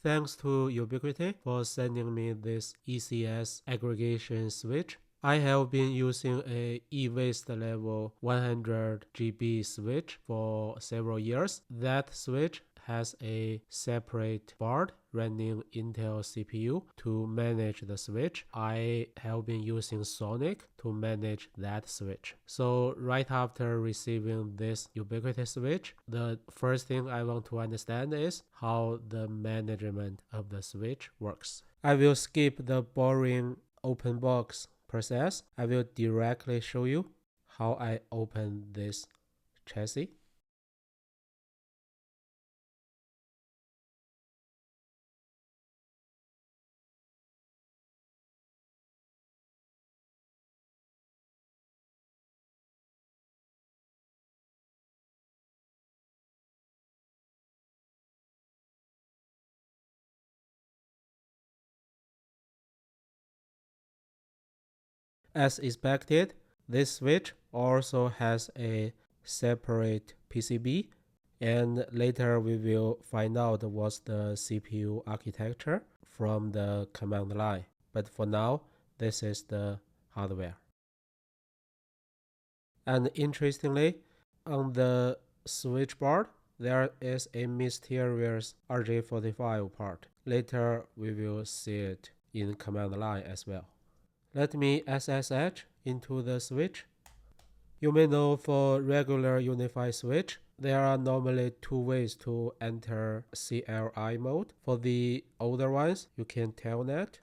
thanks to Ubiquiti for sending me this ECS aggregation switch. I have been using a e-waste level 100 GB switch for several years. That switch has a separate board running Intel CPU to manage the switch. I have been using SONiC to manage that switch. So right after receiving this Ubiquiti switch, the first thing I want to understand is how the management of the switch works. I will skip the boring open box process. I will directly show you how I open this chassis. As expected, this switch also has a separate PCB, and later we will find out what's the CPU architecture from the command line. But for now, this is the hardware. And interestingly, on the switch board, there is a mysterious RJ45 part. Later, we will see it in command line as well. Let me SSH into the switch. You may know for regular UniFi switch, there are normally two ways to enter CLI mode. For the older ones, you can telnet.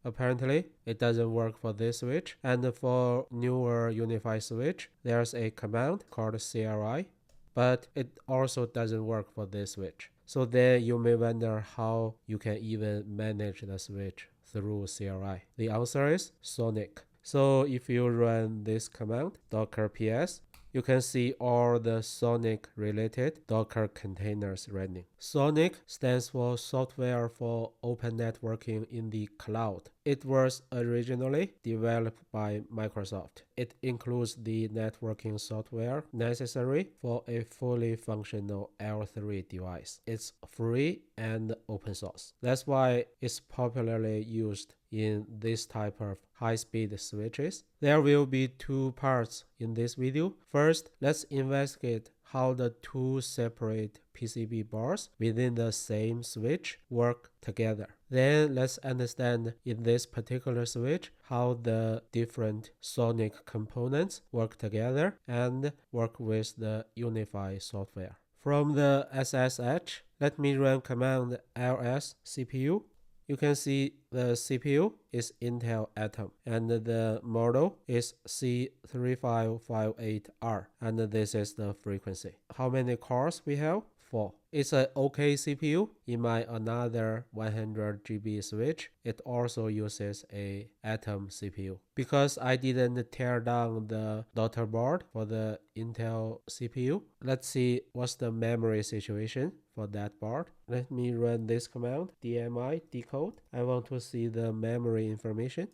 Apparently, it doesn't work for this switch. And for newer UniFi switch, there's a command called CLI, but it also doesn't work for this switch. So then you may wonder how you can even manage the switch through CLI. The answer is SONiC. So if you run this command, docker ps, you can see all the SONiC related Docker containers running. SONiC stands for Software for Open Networking in the Cloud. It was originally developed by Microsoft. It includes the networking software necessary for a fully functional L3 device. It's free and open source. That's why it's popularly used in this type of high-speed switches. There will be two parts in this video. First, let's investigate how the two separate PCB boards within the same switch work together. Then let's understand in this particular switch how the different SONiC components work together and work with the UniFi software. From the SSH, let me run command ls CPU. You can see the CPU is Intel Atom and the model is C3558R, and this is the frequency. How many cores we have? 4. It's an OK CPU. In my another 100 GB switch, it also uses a Atom CPU. Because I didn't tear down the daughter board for the Intel CPU, let's see what's the memory situation for that board. Let me run this command, dmi decode. I want to see the memory information.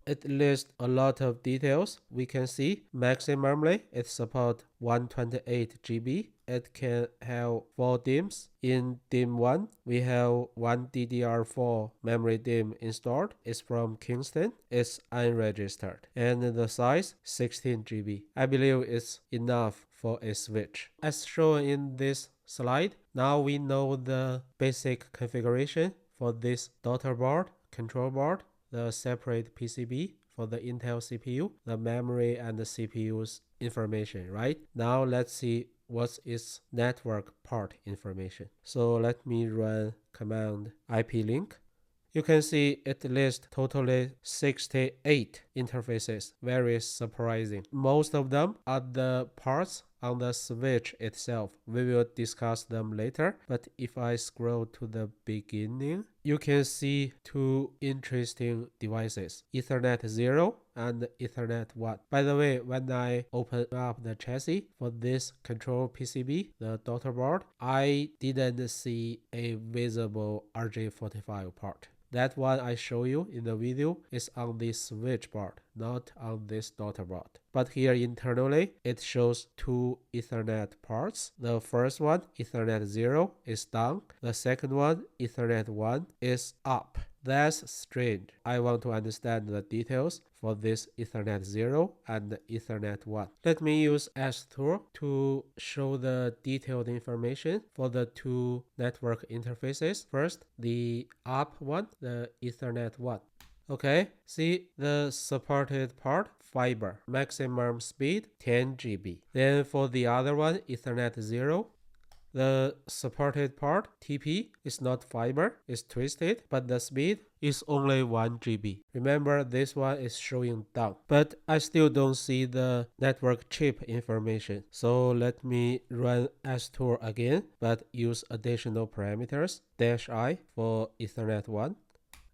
It lists a lot of details. We can see maximally it supports 128 GB. It can have 4 DIMMs. In DIMM 1, we have one DDR4 memory DIMM installed. It's from Kingston. It's unregistered. And the size, 16 GB. I believe it's enough for a switch. As shown in this slide, now we know the basic configuration for this daughter board, control board, the separate PCB for the Intel CPU, the memory and the CPU's information, right? Now let's see what's its network part information. So let me run command ip-link. You can see it lists totally 68 interfaces. Very surprising. Most of them are the parts on the switch itself. We will discuss them later, but if I scroll to the beginning, you can see two interesting devices, Ethernet 0 and Ethernet 1. By the way, when I open up the chassis for this control PCB, the daughter board, I didn't see a visible RJ45 part. That one I show you in the video is on the switch board, not on this daughter board. But here internally, it shows two Ethernet ports. The first one, Ethernet 0, is down. The second one, Ethernet 1, is up. That's strange. I want to understand the details for this Ethernet 0 and Ethernet 1. Let me use S-Tool to show the detailed information for the two network interfaces. First, the up one, the Ethernet 1. Okay, see the supported part, fiber, maximum speed 10 GB. Then for the other one, Ethernet 0, the supported part, TP, is not fiber, it's twisted, but the speed is only 1 GB. Remember, this one is showing down, but I still don't see the network chip information. So let me run S-Tool again, but use additional parameters, -I for Ethernet 1.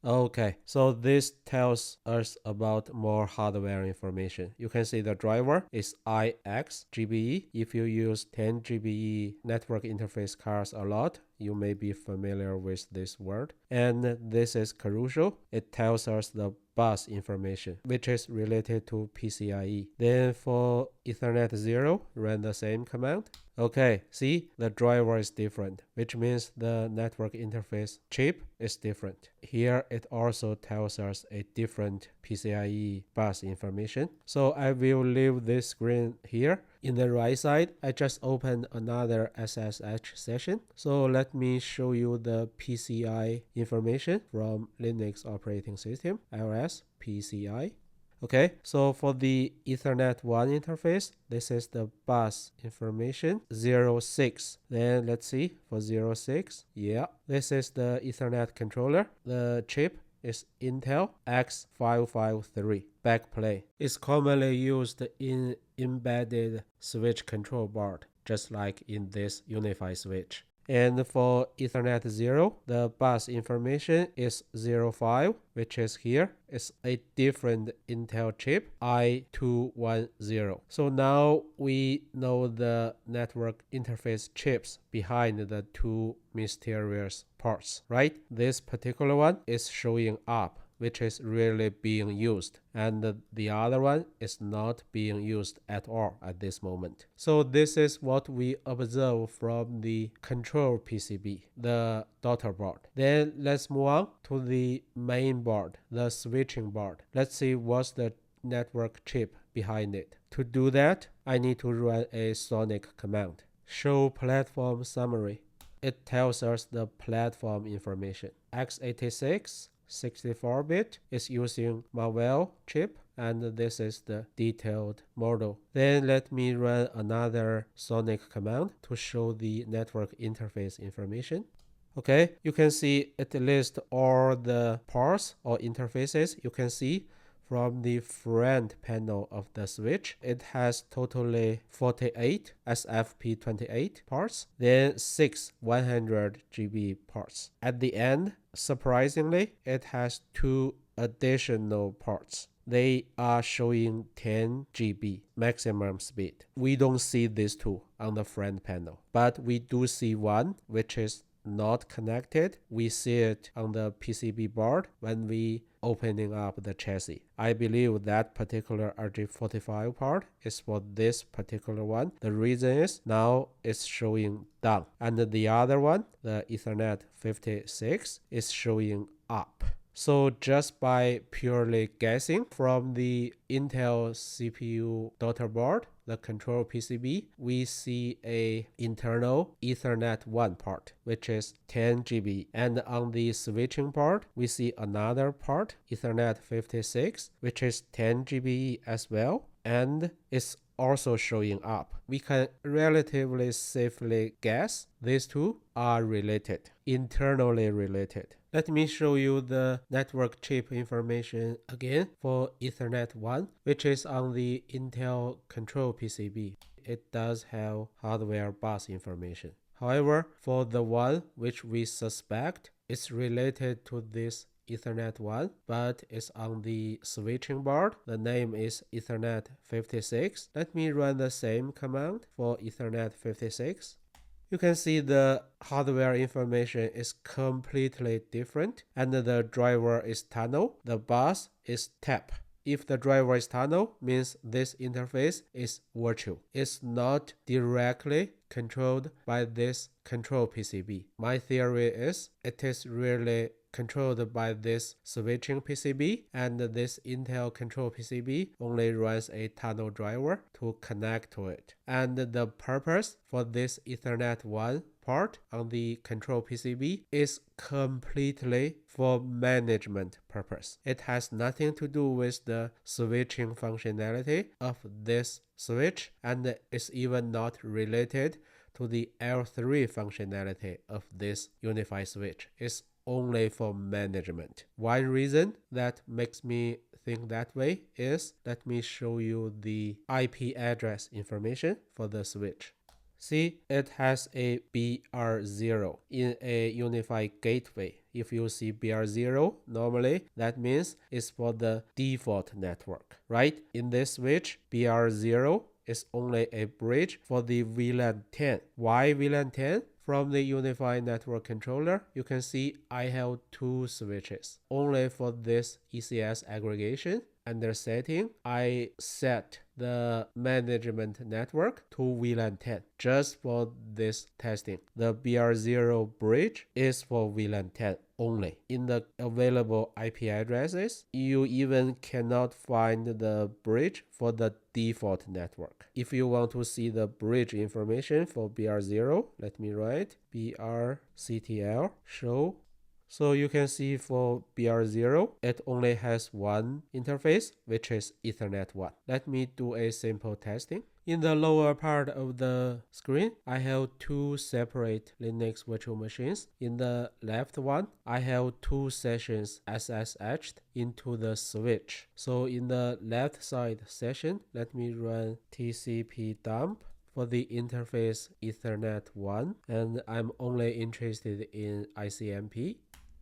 Okay, so this tells us about more hardware information. You can see the driver is IX GBE. If you use 10 GBE network interface cards a lot, you may be familiar with this word. And this is crucial. It tells us the bus information, which is related to PCIe. Then for Ethernet 0, run the same command. Okay, see, the driver is different, which means the network interface chip is different. Here, it also tells us a different PCIe bus information. So I will leave this screen here. In the right side, I just opened another SSH session. So let me show you the PCI information from Linux operating system, iOS PCI. Okay, so for the Ethernet 1 interface, this is the bus information 06. Then let's see for 06. Yeah, this is the Ethernet controller. The chip is Intel X553 backplane. It's commonly used in embedded switch control board, just like in this UniFi switch. And for Ethernet 0, the bus information is 05, which is here. It's a different Intel chip, I210. So now we know the network interface chips behind the two mysterious parts, right? This particular one is showing up, which is really being used, and the other one is not being used at all at this moment. So this is what we observe from the control PCB, the daughter board. Then let's move on to the main board, the switching board. Let's see what's the network chip behind it. To do that, I need to run a SONiC command. Show platform summary. It tells us the platform information. x86 64-bit is using Marvell chip, and this is the detailed model. Then let me run another SONiC command to show the network interface information. Okay, you can see it lists all the parts or interfaces you can see from the front panel of the switch. It has totally 48 SFP28 parts, then 6 100 GB parts. At the end, surprisingly, it has two additional parts. They are showing 10 GB maximum speed. We don't see these two on the front panel, but we do see one, which is not connected. We see it on the PCB board when we opening up the chassis. I believe that particular RJ45 part is for this particular one. The reason is now it's showing down, and the other one, the Ethernet 56, is showing up. So just by purely guessing from the Intel CPU daughter board, the control PCB, we see a internal Ethernet 1 part, which is 10 GB. And on the switching part, we see another part, Ethernet 56, which is 10 GB as well. And it's also showing up. We can relatively safely guess these two are related, internally related. Let me show you the network chip information again for Ethernet 1, which is on the Intel control PCB. It does have hardware bus information. However, for the one which we suspect is related to this Ethernet 1, but it's on the switching board. The name is Ethernet 56. Let me run the same command for Ethernet 56. you can see the hardware information is completely different, and the driver is tunnel, the bus is tap. If the driver is tunnel, means this interface is virtual. It's not directly controlled by this control PCB. My theory is it is really controlled by this switching PCB, and this Intel control PCB only runs a tunnel driver to connect to it. And the purpose for this Ethernet 1 part on the control PCB is completely for management purpose. It has nothing to do with the switching functionality of this switch, and is even not related to the L3 functionality of this UniFi switch. It's only for management. One reason that makes me think that way is, let me show you the IP address information for the switch. See, it has a BR0 in a UniFi gateway. If you see BR0, normally that means it's for the default network, right? In this switch, BR0 is only a bridge for the VLAN 10. Why VLAN 10? From the UniFi network controller, you can see I have two switches. Only for this ECS aggregation, under setting, I set the management network to VLAN 10 just for this testing. The BR0 bridge is for VLAN 10 only. In the available IP addresses, you even cannot find the bridge for the default network. If you want to see the bridge information for BR0, let me write BRCTL show. So you can see for BR0, it only has one interface, which is Ethernet 1. Let me do a simple testing. In the lower part of the screen, I have two separate Linux virtual machines. In the left one, I have two sessions SSH'd into the switch. So in the left side session, let me run TCP dump for the interface Ethernet 1, and I'm only interested in ICMP.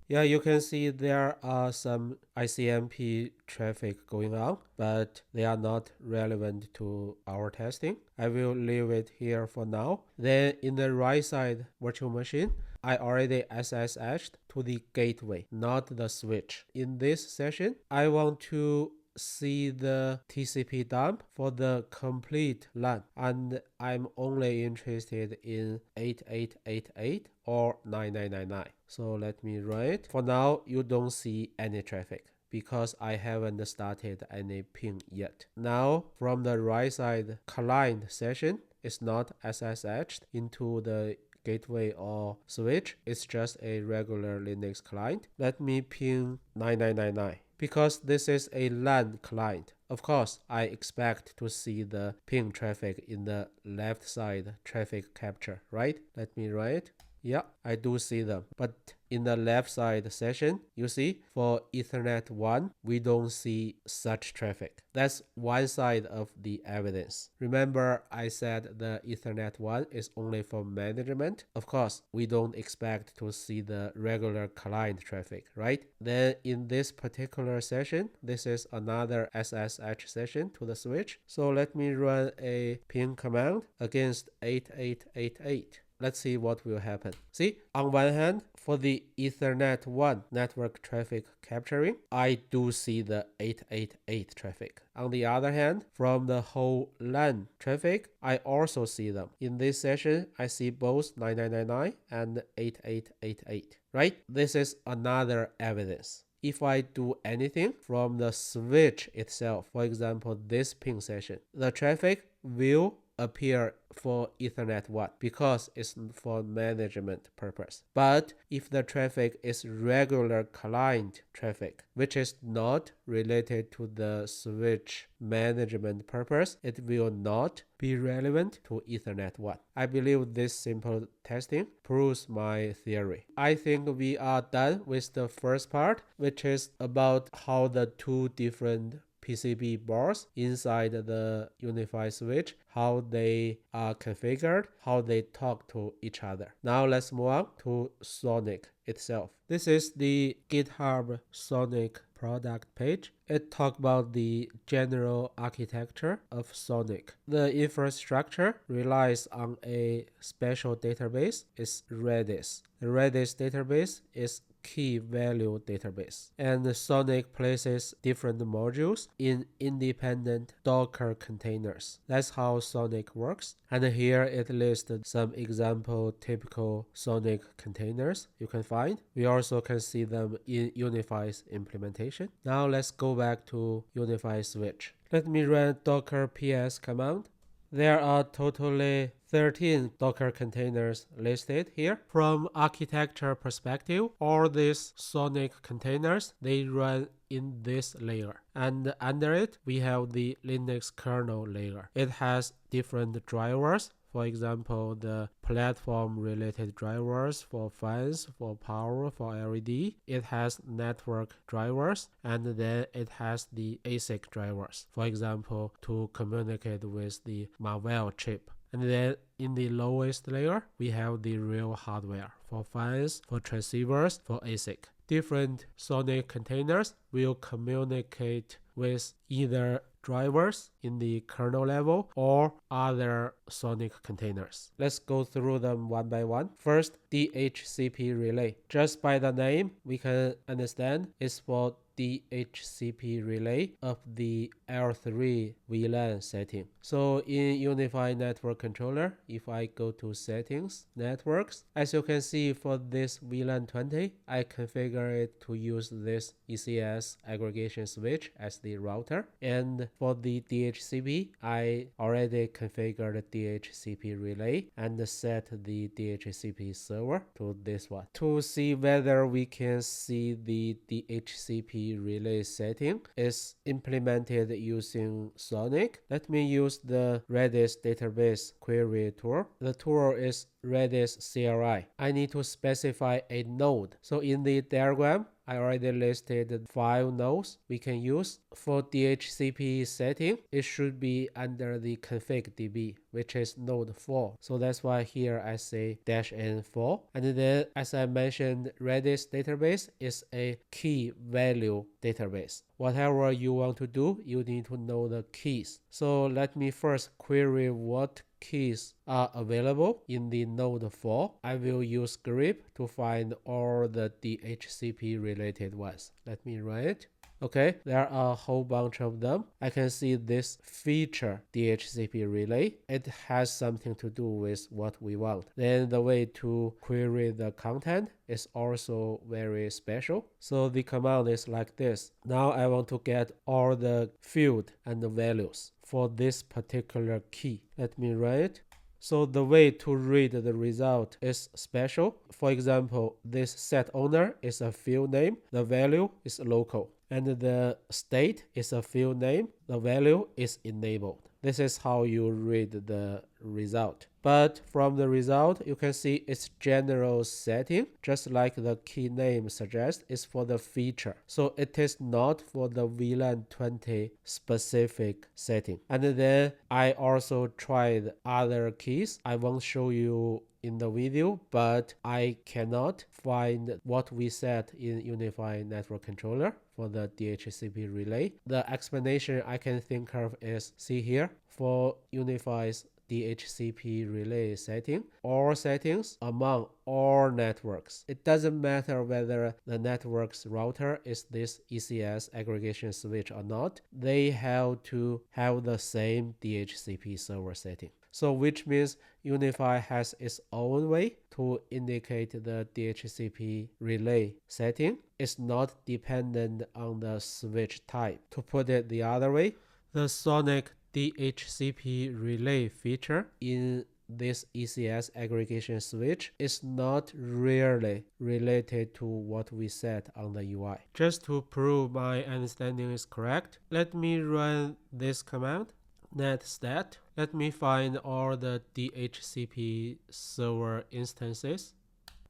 Yeah, you can see there are some ICMP traffic going on, but they are not relevant to our testing. I will leave it here for now. Then in the right side virtual machine, I already SSH'd to the gateway, not the switch. In this session, I want to see the TCP dump for the complete LAN, and I'm only interested in 8888 or 9999. So let me write. For now, you don't see any traffic because I haven't started any ping yet. Now, from the right side client session, it's not SSH'd into the gateway or switch. It's just a regular Linux client. Let me ping 9999. Because this is a LAN client, of course, I expect to see the ping traffic in the left side traffic capture, right? Let me write. Yeah, I do see them. But in the left side session, you see, for Ethernet 1, we don't see such traffic. That's one side of the evidence. Remember, I said the Ethernet 1 is only for management. Of course, we don't expect to see the regular client traffic, right? Then in this particular session, this is another SSH session to the switch. So let me run a ping command against 8888. Let's see what will happen. See, on one hand, for the Ethernet 1 network traffic capturing, I do see the 888 traffic. On the other hand, from the whole LAN traffic, I also see them. In this session, I see both 9999 and 8888, right? This is another evidence. If I do anything from the switch itself, for example, this ping session, the traffic will appear for Ethernet 1 because it's for management purpose. But if the traffic is regular client traffic, which is not related to the switch management purpose, it will not be relevant to Ethernet 1. I believe this simple testing proves my theory. I think we are done with the first part, which is about how the two different PCB boards inside the UniFi switch, how they are configured, how they talk to each other. Now let's move on to SONiC itself. This is the GitHub SONiC product page. It talks about the general architecture of SONiC. The infrastructure relies on a special database. It's Redis. The Redis database is key value database, and SONiC places different modules in independent Docker containers. That's how SONiC works, and here it listed some example typical SONiC containers you can find. We also can see them in UniFi's implementation. Now let's go back to UniFi switch. Let me run docker ps command. There are totally 13 Docker containers listed here. From architecture perspective, all these SONiC containers, they run in this layer. And under it, we have the Linux kernel layer. It has different drivers. For example, the platform-related drivers for fans, for power, for LED. It has network drivers, and then it has the ASIC drivers. For example, to communicate with the Marvell chip. And then in the lowest layer, we have the real hardware for fans, for transceivers, for ASIC. Different SONiC containers will communicate with either drivers in the kernel level or other SONiC containers. Let's go through them one by one. First, DHCP relay. Just by the name, we can understand it's for DHCP relay of the L3 VLAN setting. So in UniFi network controller, if I go to settings, networks, as you can see for this VLAN 20, I configure it to use this ECS-Aggregation switch as the router. And for the DHCP, I already configured the DHCP relay and set the DHCP server to this one. To see whether we can see the DHCP relay setting is implemented using SONiC, let me use the Redis database query tool. The tool is Redis CLI. I need to specify a node. So in the diagram, I already listed 5 nodes we can use. For DHCP setting, it should be under the config DB, which is node 4. So that's why here I say -n4. And then, as I mentioned, Redis database is a key value database. Whatever you want to do, you need to know the keys. So let me first query what keys are available in the node 4. I will use grep to find all the DHCP related ones. Let me run it. Okay, there are a whole bunch of them. I can see this feature DHCP relay. It has something to do with what we want. Then the way to query the content is also very special. So the command is like this. Now I want to get all the field and the values for this particular key. Let me run it. So the way to read the result is special. For example, this set owner is a field name. The value is local. And the state is a field name. The value is enabled. This is how you read the result. But from the result, you can see its general setting, just like the key name suggests, is for the feature. So it is not for the VLAN 20 specific setting. And then I also tried other keys. I won't show you in the video, but I cannot find what we set in UniFi network controller for the DHCP relay. The explanation I can think of is, see here, for UniFi's DHCP relay setting, all settings among all networks. It doesn't matter whether the network's router is this ECS-Aggregation switch or not. They have to have the same DHCP server setting. So which means UniFi has its own way to indicate the DHCP relay setting. It's not dependent on the switch type. To put it the other way, the SONiC DHCP relay feature in this ECS-Aggregation switch is not really related to what we set on the UI. Just to prove my understanding is correct, let me run this command. Netstat. Let me find all the DHCP server instances.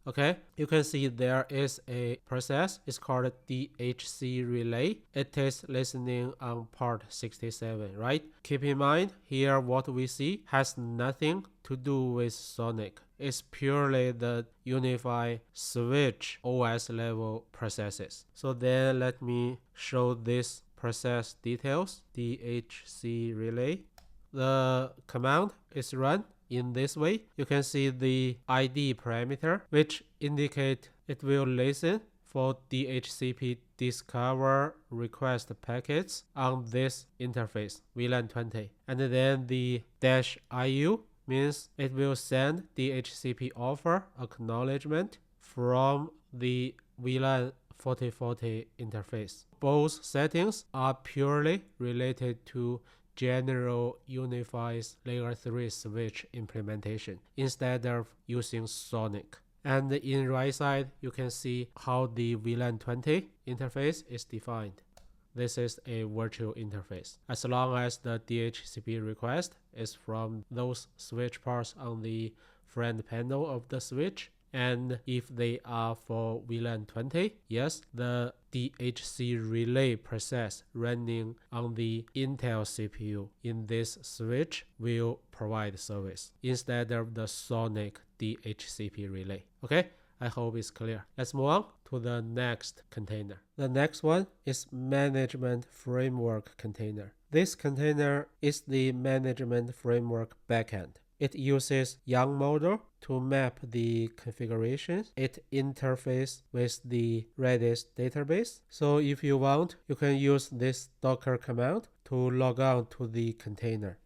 Okay, you can see there is a process. It's called DHC relay. It is listening on port 67, right? Keep in mind here what we see has nothing to do with SONiC. is purely the UniFi switch OS level processes. So then let me show this process details. DHC relay. The command is run in this way. You can see the ID parameter, which indicate it will listen for DHCP discover request packets on this interface VLAN 20. And then the -IU means it will send DHCP offer acknowledgement from the VLAN 4040 interface. Both settings are purely related to general UniFi's layer 3 switch implementation instead of using SONiC. And in right side, you can see how the VLAN 20 interface is defined. This is a virtual interface. As long as the DHCP request is from those switch parts on the front panel of the switch, and if they are for VLAN 20, yes, the DHC relay process running on the Intel CPU in this switch will provide service instead of the SONiC DHCP relay. Okay, I hope it's clear. Let's move on to the next container. The next one is management framework container. This container is the management framework backend. It uses YARN model to map the configurations. It interfaces with the Redis database. So if you want, you can use this Docker command to log on to the container.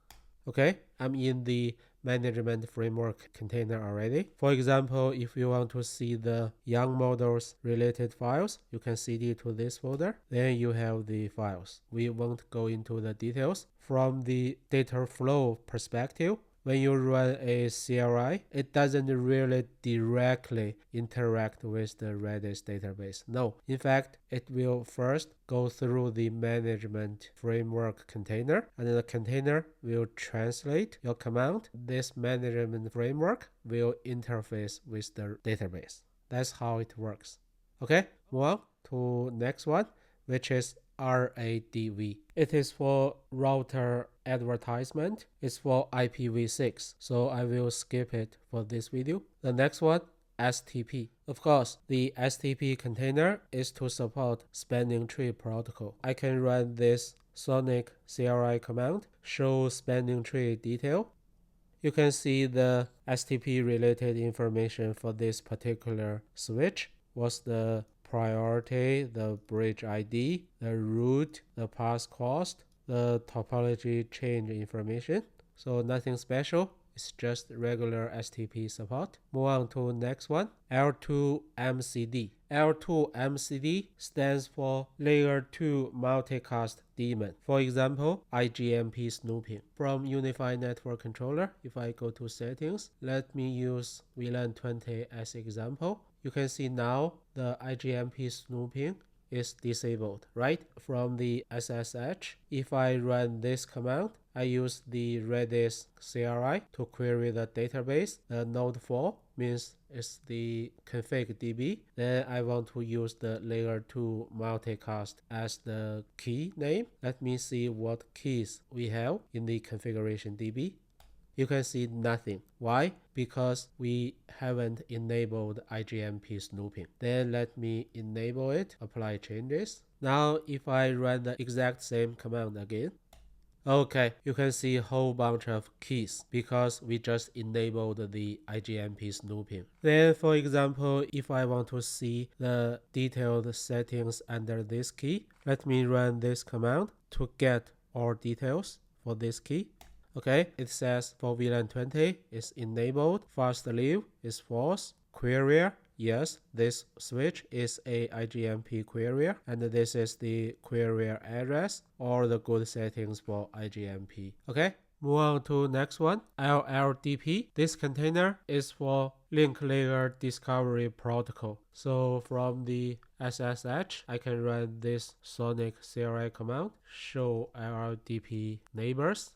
Okay, I'm in the management framework container already. For example, if you want to see the YARN models related files, you can cd to this folder. Then you have the files. We won't go into the details. From the data flow perspective, when you run a CLI, it doesn't really directly interact with the Redis database. No, in fact, it will first go through the management framework container, and the container will translate your command. This management framework will interface with the database. That's how it works. Okay, move on to next one, which is RADV. It is for router advertisement. It's for IPv6, so I will skip it for this video. The next one, STP. Of course, the STP container is to support spanning tree protocol. I can run this SONiC CLI command, show spanning tree detail. You can see the STP related information for this particular switch. What's the priority, the bridge ID, the route, the path cost, the topology change information. So nothing special. It's just regular STP support. Move on to next one, L2MCD. L2MCD stands for Layer 2 Multicast Daemon. For example, IGMP snooping. From UniFi Network Controller, if I go to settings, let me use VLAN 20 as example. You can see now the IGMP snooping is disabled, right? From the SSH, if I run this command, I use the Redis CLI to query the database. The node 4 means it's the config DB. Then I want to use the layer 2 multicast as the key name. Let me see what keys we have in the configuration DB. You can see nothing. Why? Because we haven't enabled IGMP snooping. Then let me enable it, apply changes. Now if I run the exact same command again, okay, you can see a whole bunch of keys because we just enabled the IGMP snooping. Then for example, if I want to see the detailed settings under this key, let me run this command to get all details for this key. Okay, it says for VLAN 20 is enabled, fast leave is false, querier, yes, this switch is a IGMP querier, and this is the querier address, or the good settings for IGMP. Okay, move on to next one, LLDP. This container is for link layer discovery protocol. So from the SSH, I can run this SONiC CLI command, show LLDP neighbors.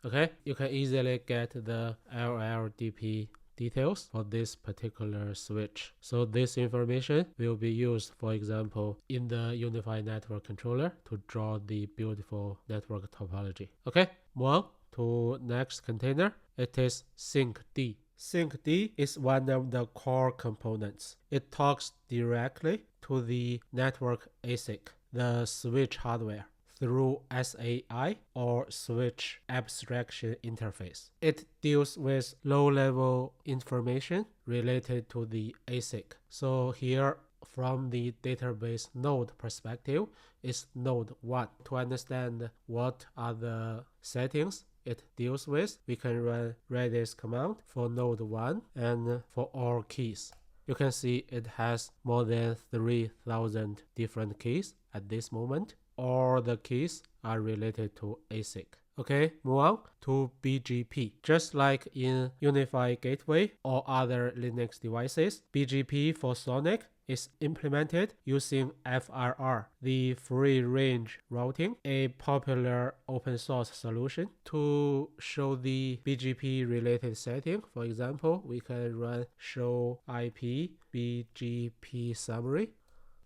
Okay, you can easily get the LLDP details for this particular switch. So this information will be used, for example, in the UniFi Network Controller to draw the beautiful network topology. Okay, move on to next container. It is syncd. SYNC-D is one of the core components. It talks directly to the network ASIC, the switch hardware, through SAI or switch abstraction interface. It deals with low-level information related to the ASIC. So here, from the database node perspective, is node 1. To understand what are the settings it deals with, we can run redis command for node 1 and for all keys. You can see it has more than 3,000 different keys at this moment. All the keys are related to ASIC. Okay, move on to BGP. Just like in UniFi gateway or other Linux devices, BGP for SONiC is implemented using FRR, the free range routing, a popular open source solution. To show the BGP related setting, for example, we can run show IP BGP summary.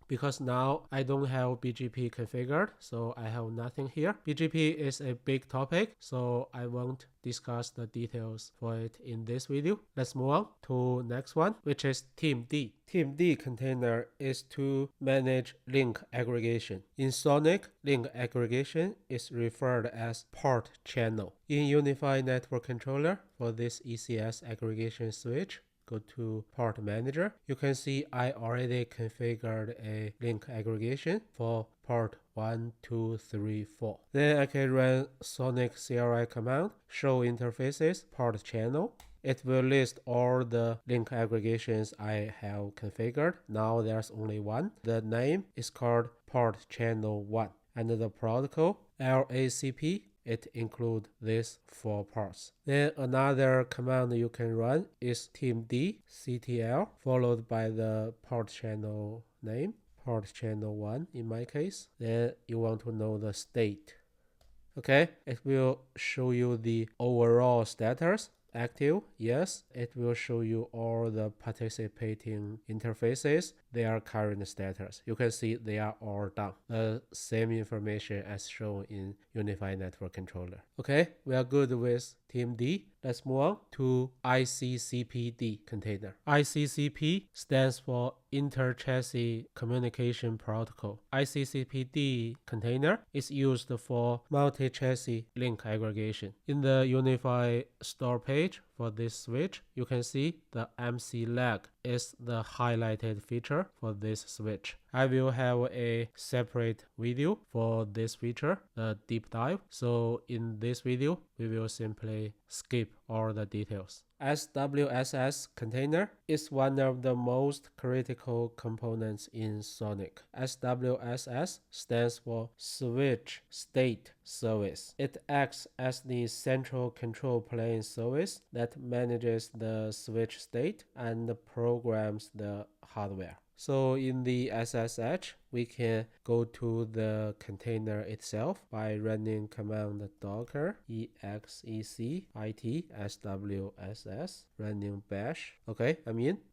Because now I don't have BGP configured, so I have nothing here. BGP is a big topic, so I won't discuss the details for it in this video. Let's move on to next one, which is TeamD. TeamD container is to manage link aggregation. In SONiC, link aggregation is referred as port channel. In UniFi network controller, for this ECS-Aggregation switch, go to port manager. You can see I already configured a link aggregation for port 1, 2, 3, 4. Then I can run SONiC CLI command, show interfaces, port channel. It will list all the link aggregations I have configured. Now there's only one. The name is called port channel 1. And the protocol, LACP, it includes these 4 parts. Then another command you can run is teamd ctl followed by the port channel name, port channel 1 in my case. Then you want to know the state. Okay, it will show you the overall status. Active, yes. It will show you all the participating interfaces, their current status. You can see they are all done. The same information as shown in UniFi Network Controller. Okay, we are good with TeamD. Let's move on to ICCPD container. ICCP stands for Inter-Chassis Communication Protocol. ICCPD container is used for multi-chassis link aggregation. In the UniFi store page for this switch, you can see the MC lag is the highlighted feature for this switch. I will have a separate video for this feature, the deep dive. So in this video, we will simply skip all the details. SWSS container is one of the most critical components in SONiC. SWSS stands for Switch State Service. It acts as the central control plane service that manages the switch state and programs the hardware. So in the SSH, we can go to the container itself by running command docker exec it swss running bash. Okay,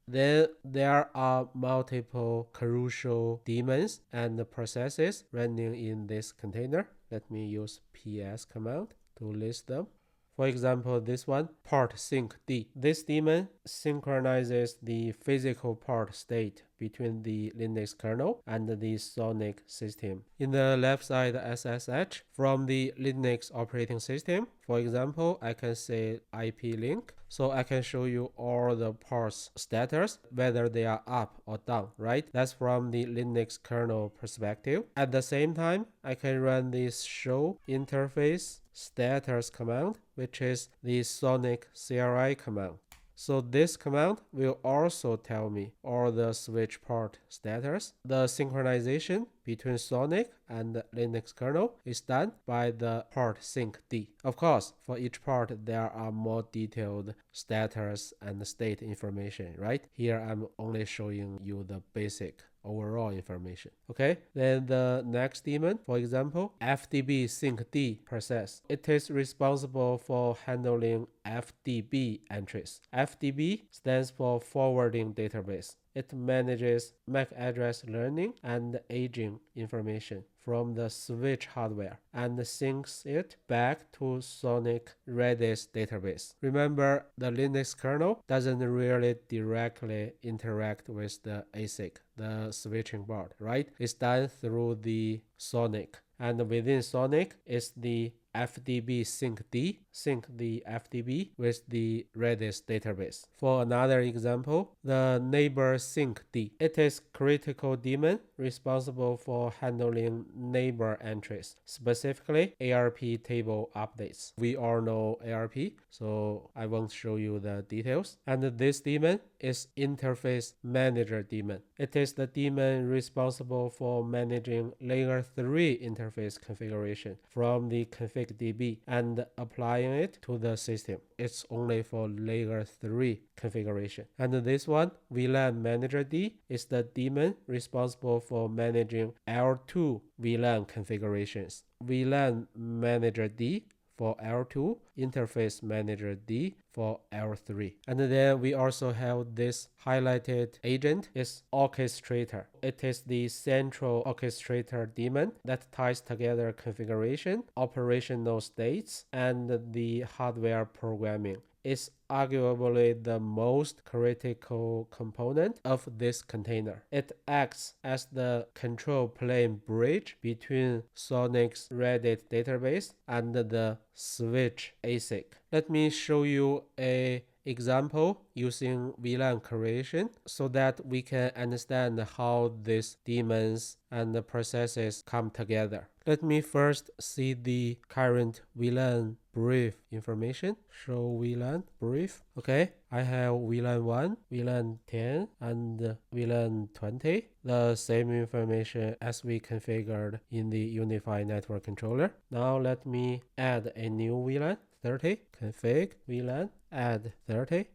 then there are multiple crucial daemons and processes running in this container. Let me use ps command to list them. For example, this one, port sync-D. This daemon synchronizes the physical port state between the Linux kernel and the SONiC system. In the left side SSH, from the Linux operating system, for example, I can say IP link. So I can show you all the ports status, whether they are up or down, right? That's from the Linux kernel perspective. At the same time, I can run this show interface status command, which is the SONiC CLI command. So this command will also tell me all the switch port status. The synchronization between SONiC and the Linux kernel is done by the port sync-D. Of course, for each port there are more detailed status and state information, right? Here I'm only showing you the basic overall information. Okay, then the next daemon, for example, FDB sync-D process. It is responsible for handling FDB entries. FDB stands for forwarding database. It manages MAC address learning and aging handling information from the switch hardware and syncs it back to SONiC Redis database. Remember, the Linux kernel doesn't really directly interact with the ASIC, the switching board, right? It's done through the SONiC. And within SONiC is the FDB syncd, sync the FDB with the Redis database. For another example, the neighbor syncd. It is critical daemon responsible for handling neighbor entries, specifically ARP table updates. We all know ARP, so I won't show you the details. And this daemon is interface manager daemon. It is the daemon responsible for managing layer 3 interface configuration from the config.db and applying it to the system. It's only for layer 3 configuration. And this one, VLAN manager D, is the daemon responsible for managing L2 VLAN configurations. VLAN manager D for L2, interface manager D for L3. And then we also have this highlighted agent is orchestrator. It is the central orchestrator daemon that ties together configuration, operational states, and the hardware programming. Is arguably the most critical component of this container. It acts as the control plane bridge between SONiC's Redis database and the switch ASIC. Let me show you an example using VLAN creation so that we can understand how these daemons and the processes come together. Let me first see the current VLAN brief information. Show VLAN brief. Okay, I have VLAN 1, VLAN 10, and VLAN 20. The same information as we configured in the UniFi network controller. Now let me add a new VLAN 30. Config VLAN, add 30.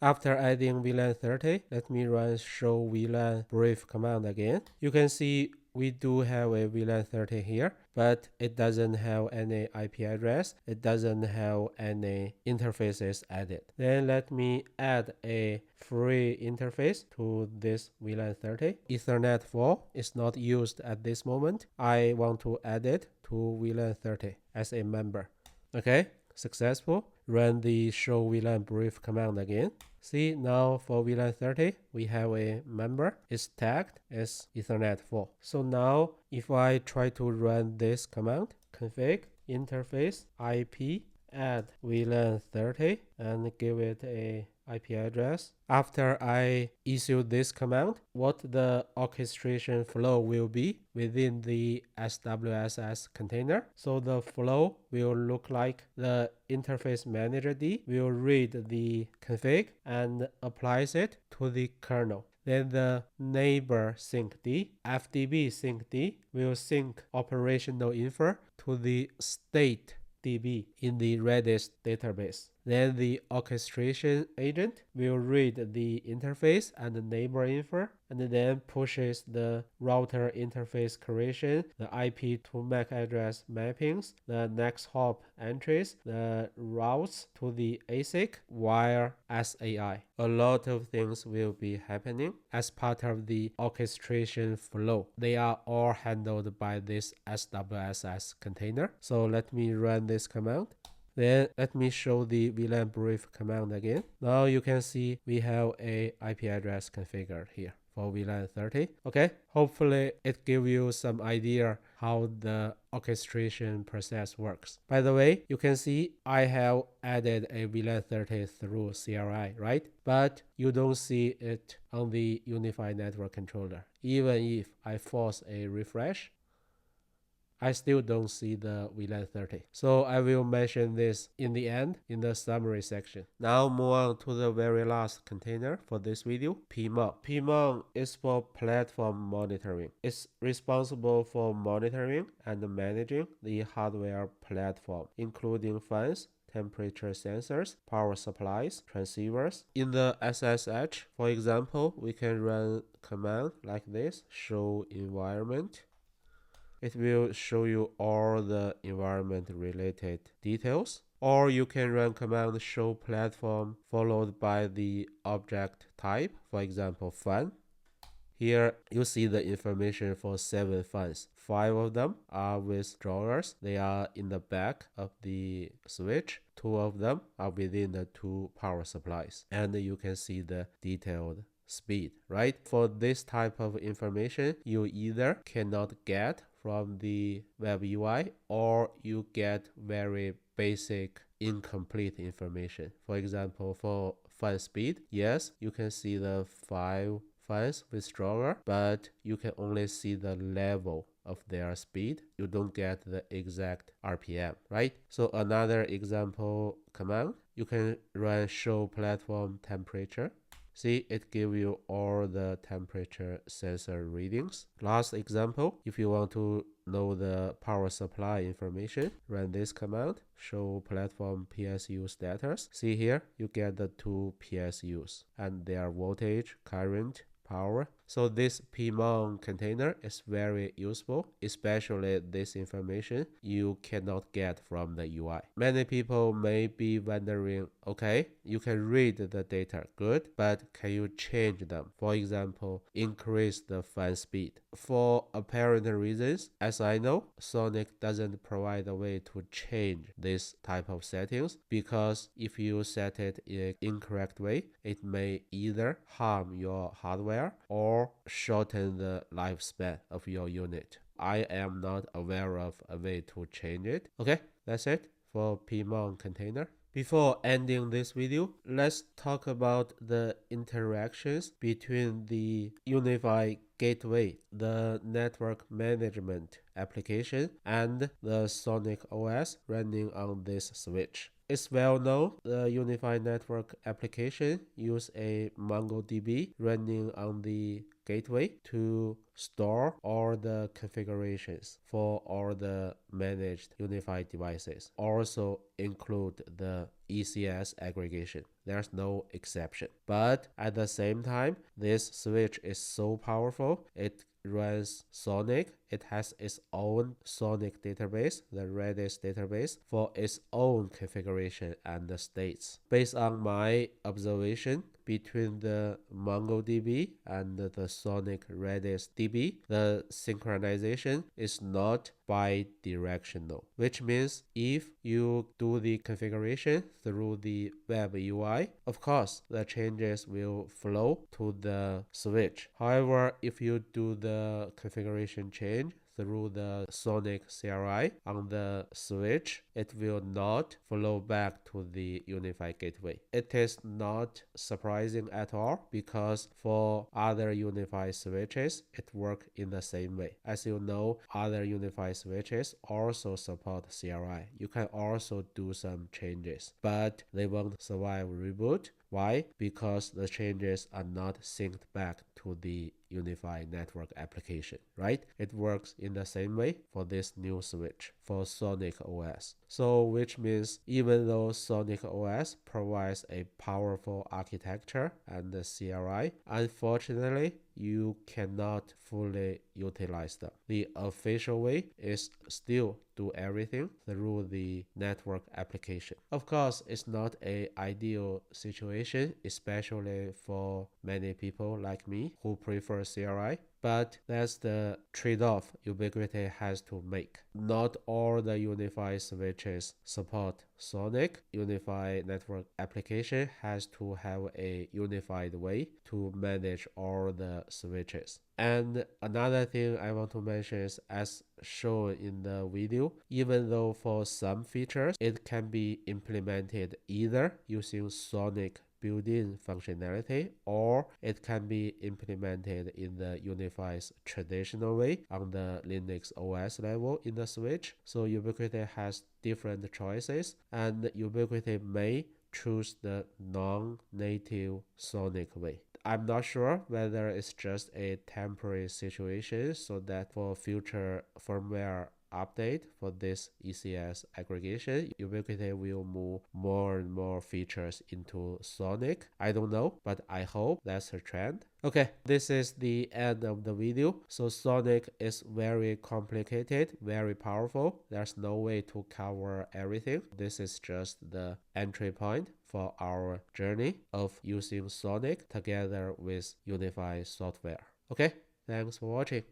After adding VLAN 30, let me run show VLAN brief command again. You can see we do have a VLAN 30 here, but it doesn't have any IP address. It doesn't have any interfaces added. Then let me add a free interface to this VLAN 30. Ethernet 4 is not used at this moment. I want to add it to VLAN 30 as a member. Okay, successful. Run the show VLAN brief command again. See, now for VLAN 30, we have a member. It's tagged as Ethernet 4. So now, if I try to run this command, config interface IP add VLAN 30 and give it a IP address. After I issue this command, what the orchestration flow will be within the SWSS container. So the flow will look like the interface manager D will read the config and applies it to the kernel. Then the neighbor syncd, FDB syncd, will sync operational info to the state DB in the Redis database. Then the orchestration agent will read the interface and the neighbor info and then pushes the router interface creation, the IP to MAC address mappings, the next hop entries, the routes to the ASIC via SAI. A lot of things will be happening as part of the orchestration flow. They are all handled by this SWSS container. So let me run this command. Then let me show the VLAN brief command again. Now you can see we have a IP address configured here for VLAN 30. Okay, hopefully it gives you some idea how the orchestration process works. By the way, you can see I have added a VLAN 30 through CLI, right? But you don't see it on the UniFi network controller. Even if I force a refresh, I still don't see the VLAN 30. So I will mention this in the end in the summary section. Now move on to the very last container for this video, PMON. PMON is for platform monitoring. It's responsible for monitoring and managing the hardware platform, including fans, temperature sensors, power supplies, transceivers. In the SSH, for example, we can run command like this, show environment. It will show you all the environment related details. Or you can run command show platform followed by the object type, for example fan. Here you see the information for 7 fans. 5 of them are with drawers. They are in the back of the switch. 2 of them are within the 2 power supplies. And you can see the detailed speed, right? For this type of information, you either cannot get from the web UI or you get very basic incomplete information. For example, for fan speed, yes, you can see the 5 fans with drawer, but you can only see the level of their speed. You don't get the exact RPM, right? So another example command, you can run show platform temperature. See, it gives you all the temperature sensor readings. Last example, if you want to know the power supply information, run this command, show platform PSU status. See here, you get the 2 PSUs and their voltage, current, power. So this PMON container is very useful, especially this information you cannot get from the UI. Many people may be wondering, okay, you can read the data, good, but can you change them? For example, increase the fan speed. For apparent reasons, as I know, SONiC doesn't provide a way to change this type of settings, because if you set it in an incorrect way, it may either harm your hardware or shorten the lifespan of your unit. I am not aware of a way to change it. Okay, that's it for PMON container. Before ending this video, let's talk about the interactions between the UniFi gateway, the network management application, and the SONiC OS running on this switch. It's well known the UniFi network application use a MongoDB running on the gateway to store all the configurations for all the managed UniFi devices. Also include the ECS-Aggregation. There's no exception. But at the same time, this switch is so powerful, it runs SONiC. It has its own SONiC database, the Redis database, for its own configuration and the states. Based on my observation, between the MongoDB and the SONiC Redis DB, the synchronization is not bi-directional, which means if you do the configuration through the web UI, of course, the changes will flow to the switch. However, if you do the configuration change through the SONiC CLI on the switch, it will not flow back to the UniFi gateway. It is not surprising at all, because for other UniFi switches, it works in the same way. As you know, other UniFi switches also support CLI. You can also do some changes, but they won't survive reboot. Why? Because the changes are not synced back to the UniFi network application, right? It works in the same way for this new switch for SONiC OS. So which means even though SONiC OS provides a powerful architecture and the CLI, unfortunately, you cannot fully utilize them. The official way is still do everything through the network application. Of course, it's not an ideal situation, especially for many people like me who prefer CLI. But that's the trade-off Ubiquiti has to make. Not all the UniFi switches support SONiC. UniFi network application has to have a unified way to manage all the switches. And another thing I want to mention is, as shown in the video, even though for some features it can be implemented either using SONiC built-in functionality, or it can be implemented in the UniFi's traditional way on the Linux OS level in the switch. So Ubiquiti has different choices, and Ubiquiti may choose the non-native SONiC way. I'm not sure whether it's just a temporary situation, so that for future firmware update for this ECS aggregation, Ubiquiti will move more and more features into SONiC. I don't know, but I hope that's a trend. Okay, this is the end of the video. So SONiC is very complicated, very powerful. There's no way to cover everything. This is just the entry point for our journey of using SONiC together with UniFi software. Okay, thanks for watching.